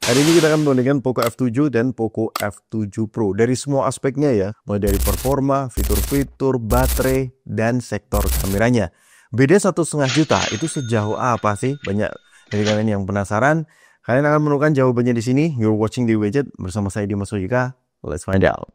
Hari ini kita akan membandingkan Poco F7 dan Poco F7 Pro dari semua aspeknya ya, mulai dari performa, fitur-fitur, baterai, dan sektor kameranya. Beda 1,5 juta itu sejauh apa sih? Banyak dari kalian yang penasaran. Kalian akan menemukan jawabannya di sini. You're watching the widget bersama saya Dimas Sojika. Let's find out.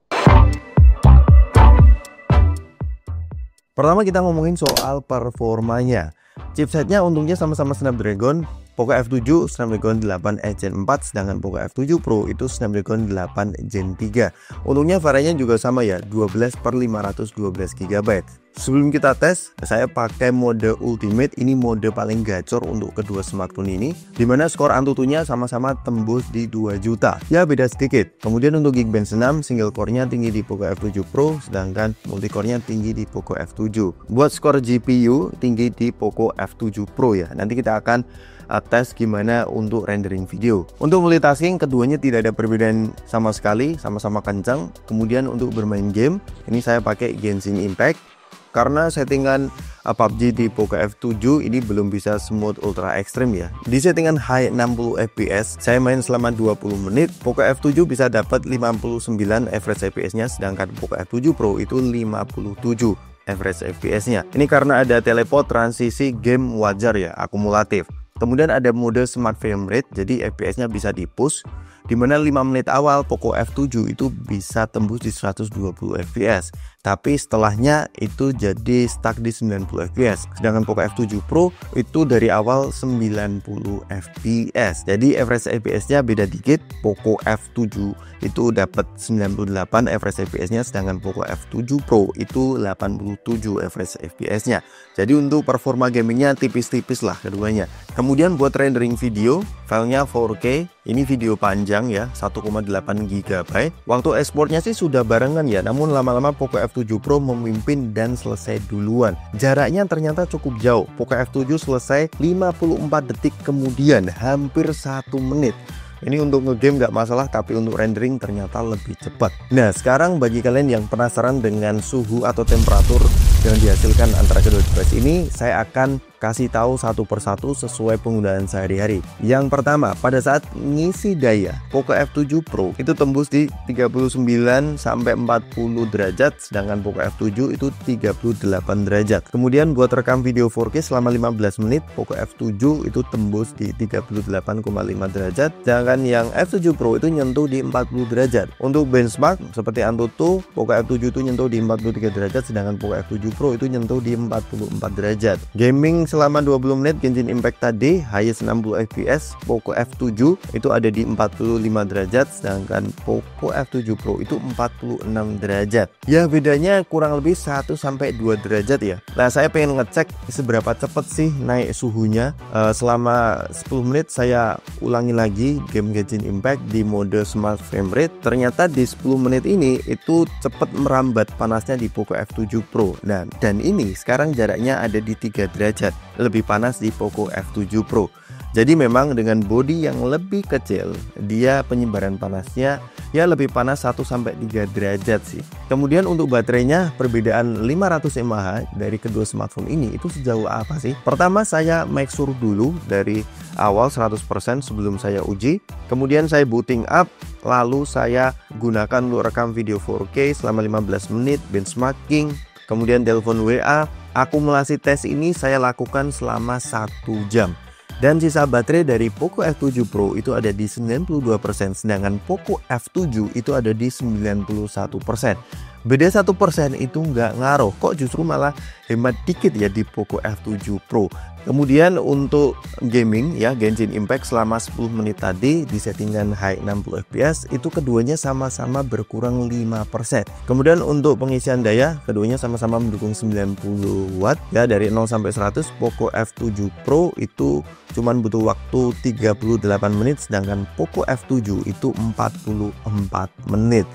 Pertama kita ngomongin soal performanya. Chipsetnya untungnya sama-sama Snapdragon. Poco F7 Snapdragon 8 Gen 4, sedangkan Poco F7 Pro itu Snapdragon 8 Gen 3. Untungnya variannya juga sama ya, 12/512 GB. Sebelum kita tes, saya pakai mode Ultimate. Ini mode paling gacor untuk kedua smartphone ini, dimana skor Antutunya sama-sama tembus di 2 juta. Ya beda sedikit. Kemudian untuk Geekbench 6, single core-nya tinggi di Poco F7 Pro, sedangkan multicore-nya tinggi di Poco F7. Buat skor GPU tinggi di Poco F7 Pro ya. Nanti kita akan tes gimana untuk rendering video. Untuk multitasking keduanya tidak ada perbedaan sama sekali, sama-sama kencang. Kemudian untuk bermain game, ini saya pakai Genshin Impact. Karena settingan PUBG di Poco F7 ini belum bisa smooth ultra ekstrim ya. Di settingan high 60 fps, saya main selama 20 menit. Poco F7 bisa dapat 59 average fps-nya, sedangkan Poco F7 Pro itu 57 average fps-nya. Ini karena ada teleport transisi game wajar ya, akumulatif. Kemudian ada mode smart frame rate, jadi fps-nya bisa di-push, dimana 5 menit awal Poco F7 itu bisa tembus di 120 fps. Tapi setelahnya itu jadi stuck di 90 fps. Sedangkan Poco F7 Pro itu dari awal 90 fps. Jadi average fps-nya beda dikit. Poco F7 itu dapat 98 average fps-nya, sedangkan Poco F7 Pro itu 87 average fps-nya. Jadi untuk performa gamingnya tipis-tipis lah keduanya. Kemudian buat rendering video, filenya 4K. Ini video panjang ya, 1,8 GB. Waktu ekspornya sih sudah barengan ya, namun lama-lama Poco F7 Pro memimpin dan selesai duluan. Jaraknya ternyata cukup jauh. Poco F7 selesai 54 detik kemudian, hampir 1 menit. Ini untuk ngegame nggak masalah, tapi untuk rendering ternyata lebih cepat. Nah, sekarang bagi kalian yang penasaran dengan suhu atau temperatur yang dihasilkan antara kedua device ini, saya akan kasih tahu satu persatu sesuai penggunaan sehari-hari. Yang pertama, pada saat ngisi daya, Poco F7 Pro itu tembus di 39 sampai 40 derajat, sedangkan Poco F7 itu 38 derajat. Kemudian buat rekam video 4K selama 15 menit, Poco F7 itu tembus di 38,5 derajat, sedangkan yang F7 Pro itu nyentuh di 40 derajat. Untuk benchmark seperti Antutu, Poco F7 itu nyentuh di 43 derajat, sedangkan Poco F7 Pro itu nyentuh di 44 derajat. Gaming selama 20 menit Genshin Impact tadi highest 60 fps, Poco F7 itu ada di 45 derajat, sedangkan Poco F7 Pro itu 46 derajat. Ya bedanya kurang lebih 1 sampai 2 derajat ya. Nah, saya pengen ngecek seberapa cepat sih naik suhunya. Selama 10 menit saya ulangi lagi game Genshin Impact di mode smart frame rate. Ternyata di 10 menit ini itu cepat merambat panasnya di Poco F7 Pro. Nah, dan ini sekarang jaraknya ada di 3 derajat, lebih panas di Poco F7 Pro. Jadi memang dengan bodi yang lebih kecil, dia penyebaran panasnya ya lebih panas 1 sampai 3 derajat sih. Kemudian untuk baterainya, perbedaan 500 mAh dari kedua smartphone ini itu sejauh apa sih? Pertama saya make sure dulu dari awal 100% sebelum saya uji. Kemudian saya booting up, lalu saya gunakan untuk rekam video 4K selama 15 menit, benchmarking, kemudian telepon WA. Akumulasi tes ini saya lakukan selama 1 jam. Dan sisa baterai dari Poco F7 Pro itu ada di 92%, sedangkan Poco F7 itu ada di 91%. Beda 1% itu nggak ngaruh, kok justru malah hemat dikit ya di Poco F7 Pro. Kemudian untuk gaming ya, Genshin Impact selama 10 menit tadi di settingan high 60 fps itu keduanya sama-sama berkurang 5%. Kemudian untuk pengisian daya keduanya sama-sama mendukung 90 watt ya, dari 0 sampai 100 Poco F7 Pro itu cuman butuh waktu 38 menit, sedangkan Poco F7 itu 44 menit.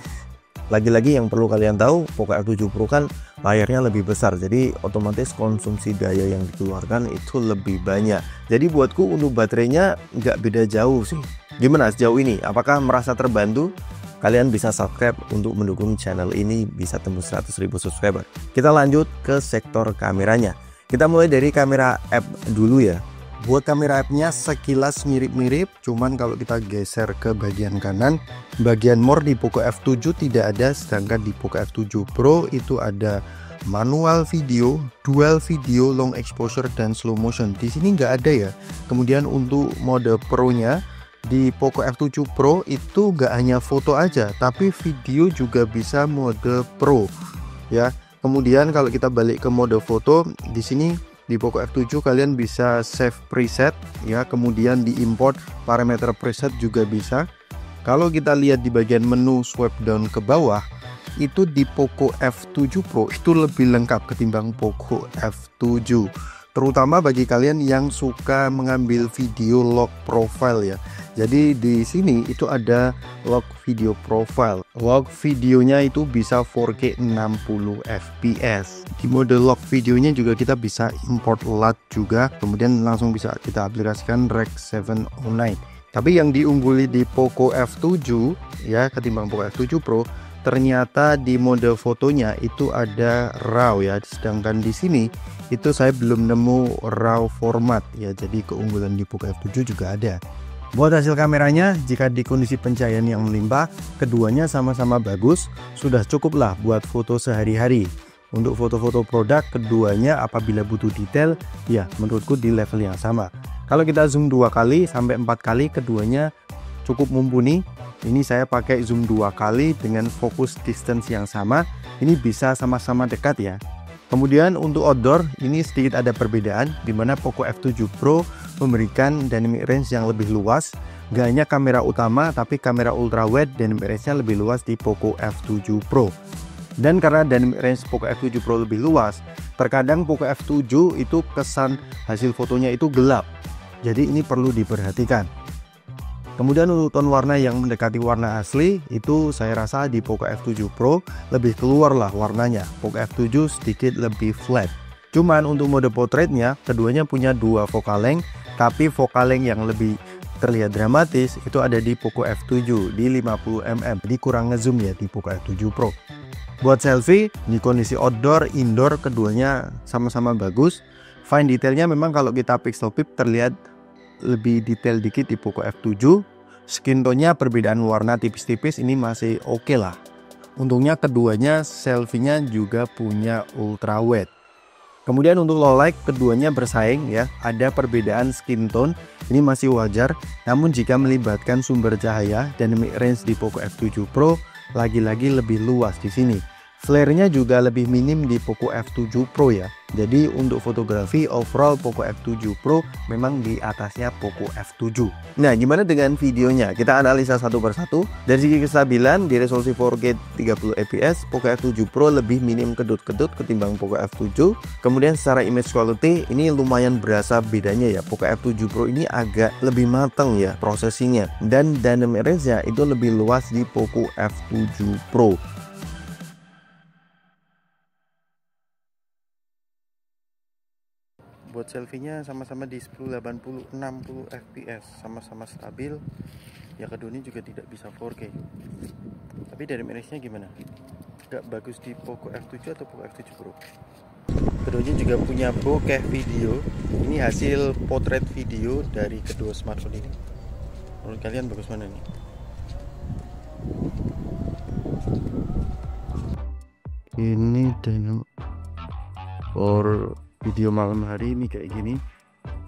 Lagi-lagi yang perlu kalian tahu, Poco F7 Pro kan layarnya lebih besar, jadi otomatis konsumsi daya yang dikeluarkan itu lebih banyak. Jadi buatku untuk baterainya nggak beda jauh sih. Gimana sejauh ini? Apakah merasa terbantu? Kalian bisa subscribe untuk mendukung channel ini bisa tembus 100.000 subscriber. Kita lanjut ke sektor kameranya. Kita mulai dari kamera app dulu ya. Buat kamera app-nya sekilas mirip-mirip, cuman kalau kita geser ke bagian kanan, bagian more di Poco F7 tidak ada, sedangkan di Poco F7 Pro itu ada manual video, dual video, long exposure, dan slow motion. Di sini nggak ada ya. Kemudian untuk mode Pro-nya di Poco F7 Pro itu nggak hanya foto aja, tapi video juga bisa mode Pro ya. Kemudian kalau kita balik ke mode foto, di sini di Poco F7 kalian bisa save preset ya, kemudian diimport parameter preset juga bisa. Kalau kita lihat di bagian menu swipe down ke bawah, itu di Poco F7 Pro itu lebih lengkap ketimbang Poco F7, terutama bagi kalian yang suka mengambil video log profile ya. Jadi di sini itu ada log video profile. Log videonya itu bisa 4K 60 fps. Di mode log videonya juga kita bisa import LUT juga, kemudian langsung bisa kita aplikasikan Rec 709. Tapi yang diungguli di Poco F7 ya ketimbang Poco F7 Pro, ternyata di mode fotonya itu ada RAW ya, sedangkan di sini itu saya belum nemu RAW format ya. Jadi keunggulan di Poco F7 juga ada. Buat hasil kameranya, jika di kondisi pencahayaan yang melimpah, keduanya sama-sama bagus, sudah cukuplah buat foto sehari-hari. Untuk foto-foto produk, keduanya apabila butuh detail, ya menurutku di level yang sama. Kalau kita zoom 2 kali sampai 4 kali, keduanya cukup mumpuni. Ini saya pakai zoom 2 kali dengan fokus distance yang sama, ini bisa sama-sama dekat ya. Kemudian untuk outdoor, ini sedikit ada perbedaan, di mana Poco F7 Pro memberikan dynamic range yang lebih luas. Gak hanya kamera utama, tapi kamera ultra wide dynamic range-nya lebih luas di Poco F7 Pro. Dan karena dynamic range Poco F7 Pro lebih luas, terkadang Poco F7 itu kesan hasil fotonya itu gelap. Jadi ini perlu diperhatikan. Kemudian untuk tone warna yang mendekati warna asli, itu saya rasa di Poco F7 Pro lebih keluar lah warnanya. Poco F7 sedikit lebih flat. Cuman untuk mode portraitnya, keduanya punya dua focal length, tapi focal length yang lebih terlihat dramatis itu ada di Poco F7 di 50mm. Jadi kurang ngezoom ya di Poco F7 Pro. Buat selfie di kondisi outdoor, indoor, keduanya sama-sama bagus. Fine detailnya memang kalau kita pixel peep terlihat lebih detail dikit di Poco F7. Skin tone-nya perbedaan warna tipis-tipis ini masih oke lah. Untungnya keduanya selfie-nya juga punya ultra wide. Kemudian untuk low light keduanya bersaing ya, ada perbedaan skin tone, ini masih wajar. Namun jika melibatkan sumber cahaya, dynamic range di Poco F7 Pro lagi-lagi lebih luas di sini. Flare-nya juga lebih minim di Poco F7 Pro ya. Jadi untuk fotografi overall Poco F7 Pro memang di atasnya Poco F7. Nah, gimana dengan videonya? Kita analisa satu persatu. Dari segi kestabilan di resolusi 4K 30 fps, Poco F7 Pro lebih minim kedut-kedut ketimbang Poco F7. Kemudian secara image quality ini lumayan berasa bedanya ya. Poco F7 Pro ini agak lebih matang ya prosesinya, dan dynamic range-nya itu lebih luas di Poco F7 Pro. Buat selfie-nya sama-sama di 1080 60 fps, sama-sama stabil. Ya keduanya juga tidak bisa 4K. Tapi dari range-nya gimana? Gak bagus di Poco F7 atau Poco F7 Pro? Keduanya juga punya bokeh video. Ini hasil potret video dari kedua smartphone ini. Menurut kalian bagus mana nih? Ini dynamic for video malam hari ini kayak gini,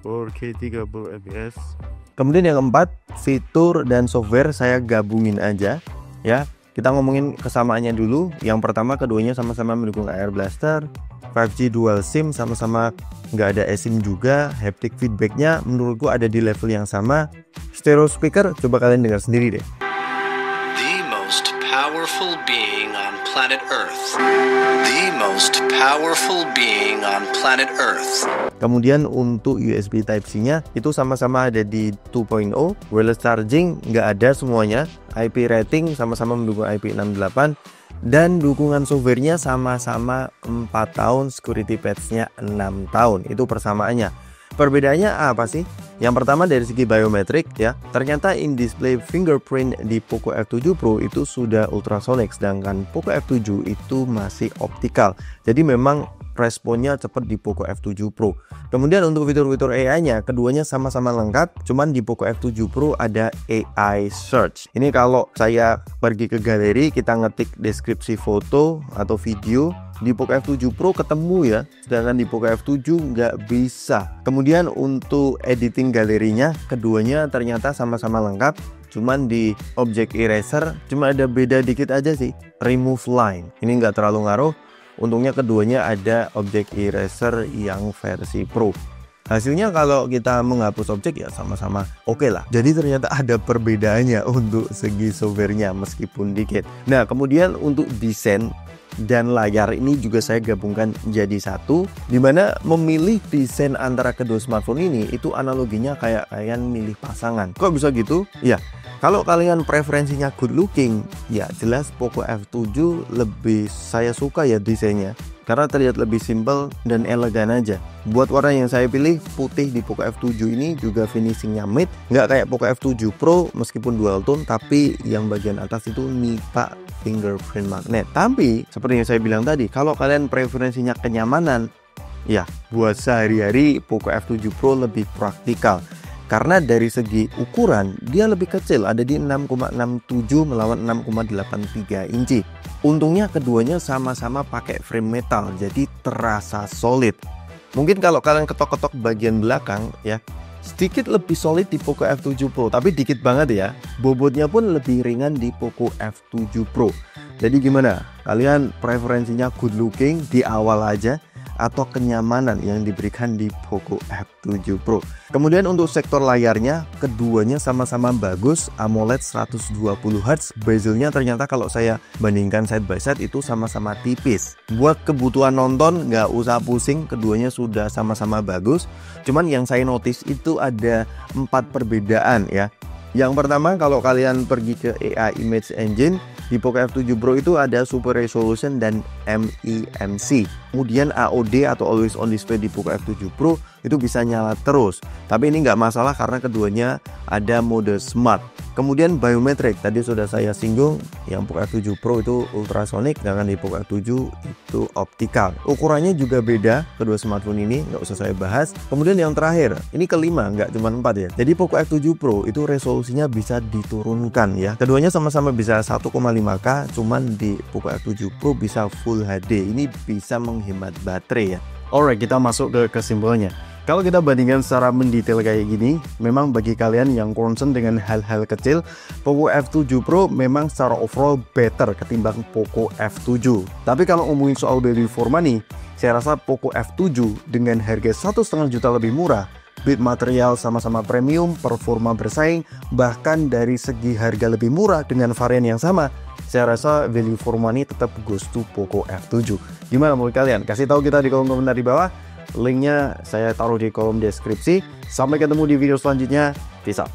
4K 30 fps. Kemudian yang keempat, fitur dan software saya gabungin aja ya. Kita ngomongin kesamaannya dulu. Yang pertama, keduanya sama-sama mendukung AR Blaster, 5G dual SIM, sama-sama nggak ada eSIM juga. Haptic feedbacknya menurutku ada di level yang sama. Stereo speaker, coba kalian dengar sendiri deh. The most powerful being on planet Earth. The most powerful being on planet Earth. Kemudian untuk USB Type-C-nya itu sama-sama ada di 2.0. Wireless charging nggak ada semuanya. IP rating sama-sama mendukung IP68. Dan dukungan softwarenya sama-sama 4 tahun, security patch-nya 6 tahun. Itu persamaannya. Perbedaannya apa sih? Yang pertama dari segi biometrik ya. Ternyata in-display fingerprint di Poco F7 Pro itu sudah ultrasonic, sedangkan Poco F7 itu masih optikal. Jadi memang responnya cepat di Poco F7 Pro. Kemudian untuk fitur-fitur AI-nya, keduanya sama-sama lengkap, cuman di Poco F7 Pro ada AI Search. Ini kalau saya pergi ke galeri, kita ngetik deskripsi foto atau video, di Poco F7 Pro ketemu ya, sedangkan di Poco F7 nggak bisa. Kemudian untuk editing galerinya, keduanya ternyata sama-sama lengkap, cuman di Object Eraser cuma ada beda dikit aja sih, remove line. Ini nggak terlalu ngaruh. Untungnya keduanya ada Object Eraser yang versi Pro. Hasilnya kalau kita menghapus objek ya sama-sama oke lah. Jadi ternyata ada perbedaannya untuk segi softwarenya meskipun dikit. Nah kemudian untuk desain dan layar ini juga saya gabungkan jadi satu, dimana memilih desain antara kedua smartphone ini itu analoginya kayak kalian milih pasangan. Kok bisa gitu? Ya, kalau kalian preferensinya good looking, ya jelas Poco F7 lebih saya suka ya desainnya, karena terlihat lebih simple dan elegan aja. Buat warna yang saya pilih putih di Poco F7 ini juga finishingnya mid, nggak kayak Poco F7 Pro meskipun dual tone, tapi yang bagian atas itu nipa fingerprint magnet. Tapi seperti yang saya bilang tadi, kalau kalian preferensinya kenyamanan, ya buat sehari-hari Poco F7 Pro lebih praktikal. Karena dari segi ukuran dia lebih kecil, ada di 6,67 melawan 6,83 inci. Untungnya keduanya sama-sama pakai frame metal, jadi terasa solid. Mungkin kalau kalian ketok-ketok bagian belakang ya, sedikit lebih solid di Poco F7 Pro, tapi dikit banget ya. Bobotnya pun lebih ringan di Poco F7 Pro. Jadi gimana? Kalian preferensinya good looking di awal aja, atau kenyamanan yang diberikan di Poco F7 Pro. Kemudian untuk sektor layarnya, keduanya sama-sama bagus, AMOLED 120Hz. Bezelnya ternyata kalau saya bandingkan side by side itu sama-sama tipis. Buat kebutuhan nonton nggak usah pusing, keduanya sudah sama-sama bagus. Cuman yang saya notice itu ada 4 perbedaan ya. Yang pertama, kalau kalian pergi ke AI Image Engine, di Poco F7 Pro itu ada Super Resolution dan MEMC. Kemudian AOD atau Always On Display di Poco F7 Pro itu bisa nyala terus. Tapi ini nggak masalah karena keduanya ada mode Smart. Kemudian biometrik, tadi sudah saya singgung, yang Poco F7 Pro itu ultrasonic, sedangkan di Poco F7 itu optical. Ukurannya juga beda kedua smartphone ini, nggak usah saya bahas. Kemudian yang terakhir, ini kelima, nggak cuma 4 ya. Jadi Poco F7 Pro itu resolusinya bisa diturunkan ya. Keduanya sama-sama bisa 1,5K, cuman di Poco F7 Pro bisa Full HD. Ini bisa menghemat baterai ya. Alright, kita masuk ke kesimpulannya. Kalau kita bandingkan secara mendetail kayak gini, memang bagi kalian yang concern dengan hal-hal kecil, Poco F7 Pro memang secara overall better ketimbang Poco F7. Tapi kalau ngomongin soal value for money, saya rasa Poco F7 dengan harga 1,5 juta lebih murah, build material sama-sama premium, performa bersaing, bahkan dari segi harga lebih murah dengan varian yang sama, saya rasa value for money tetap goes to Poco F7. Gimana menurut kalian? Kasih tahu kita di kolom komentar di bawah. Linknya saya taruh di kolom deskripsi. Sampai ketemu di video selanjutnya. Peace out.